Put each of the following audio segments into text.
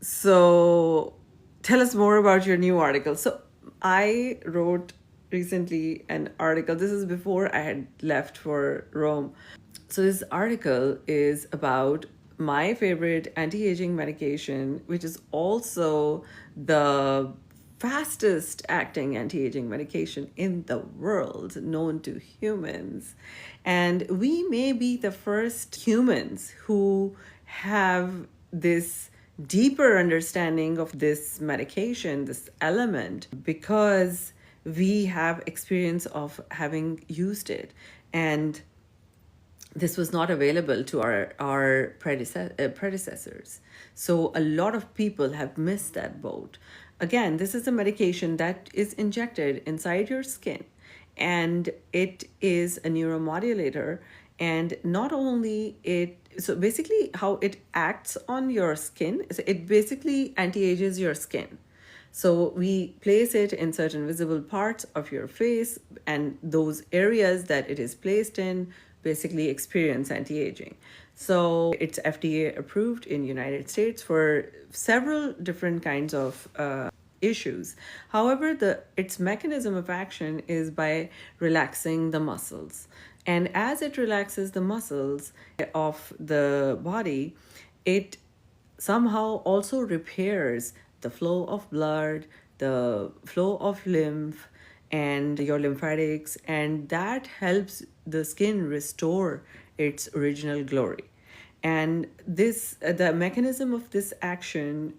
So tell us more about your new article. So I wrote recently an article. This is before I had left for Rome. So this article is about my favorite anti-aging medication, which is also the fastest acting anti-aging medication in the world known to humans. And we may be the first humans who have this deeper understanding of this medication, this element, because we have experience of having used it. And this was not available to our predecessors. So a lot of people have missed that boat. Again, this is a medication that is injected inside your skin, and it is a neuromodulator. And not only it, so basically how it acts on your skin, so it basically anti-ages your skin. So we place it in certain visible parts of your face, and those areas that it is placed in basically experience anti-aging. So it's FDA approved in United States for several different kinds of issues. However, its mechanism of action is by relaxing the muscles. And as it relaxes the muscles of the body, it somehow also repairs the flow of blood, the flow of lymph, and your lymphatics, and that helps the skin restore its original glory. And the mechanism of this action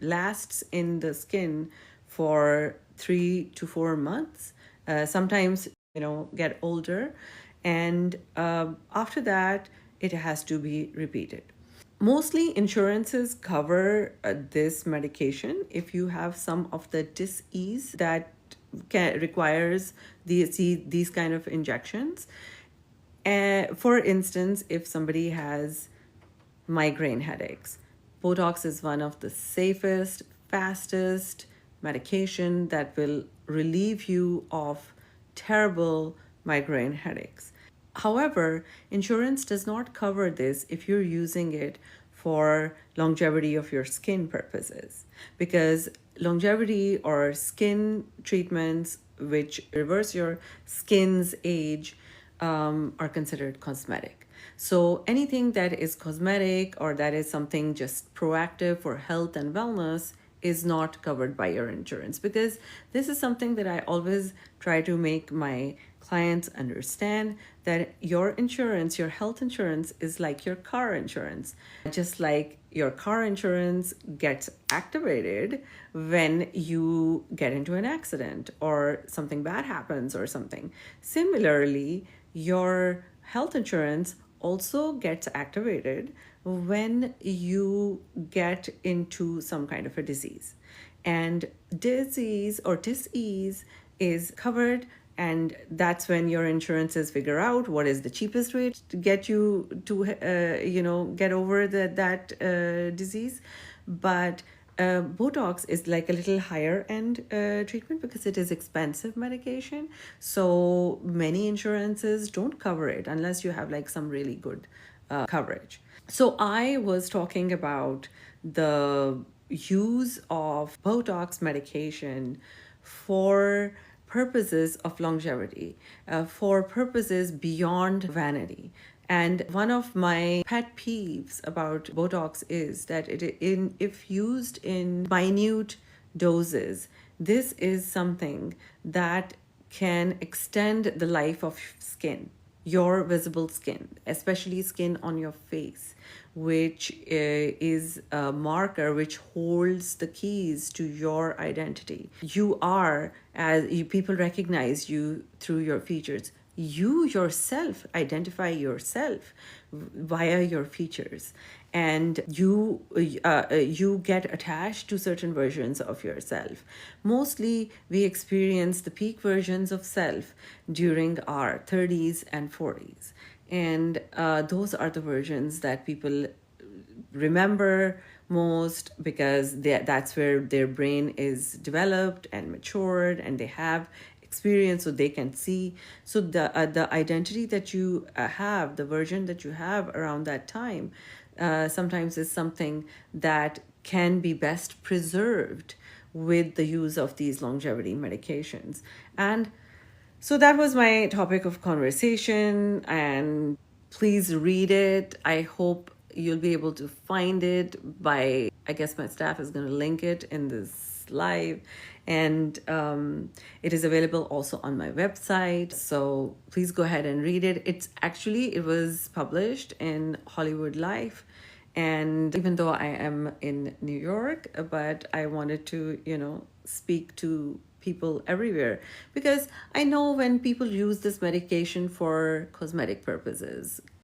lasts in the skin for 3 to 4 months. Sometimes, get older, and after that, it has to be repeated. Mostly insurances cover this medication if you have some of the dis-ease that requires these kind of injections. For instance, if somebody has migraine headaches, Botox is one of the safest, fastest medication that will relieve you of terrible migraine headaches. However, insurance does not cover this if you're using it for longevity of your skin purposes, because longevity or skin treatments which reverse your skin's age are considered cosmetic. So anything that is cosmetic or that is something just proactive for health and wellness is not covered by your insurance, because this is something that I always try to make my clients understand, that your insurance, your health insurance, is like your car insurance. Just like your car insurance gets activated when you get into an accident or something bad happens or something. Similarly, your health insurance also gets activated when you get into some kind of a disease. And disease or dis-ease is covered, and that's when your insurances figure out what is the cheapest way to get you to get over that disease. But Botox is like a little higher end treatment because it is expensive medication. So many insurances don't cover it unless you have like some really good coverage. So I was talking about the use of Botox medication for purposes of longevity, for purposes beyond vanity. And one of my pet peeves about Botox is that if used in minute doses, this is something that can extend the life of skin, your visible skin, especially skin on your face, which is a marker which holds the keys to your identity. You are, people recognize you through your features. You yourself identify yourself via your features, and you get attached to certain versions of yourself. Mostly we experience the peak versions of self during our 30s and 40s, and those are the versions that people remember most, because that's where their brain is developed and matured, and they have experience, so they can see. So the identity that you have, the version that you have around that time, sometimes is something that can be best preserved with the use of these longevity medications. And so that was my topic of conversation, and please read it. I hope you'll be able to find it by, I guess my staff is going to link it in this live. And it is available also on my website. So please go ahead and read it. It was published in Hollywood Life. And even though I am in New York, but I wanted to, speak to people everywhere, because I know when people use this medication for cosmetic purposes,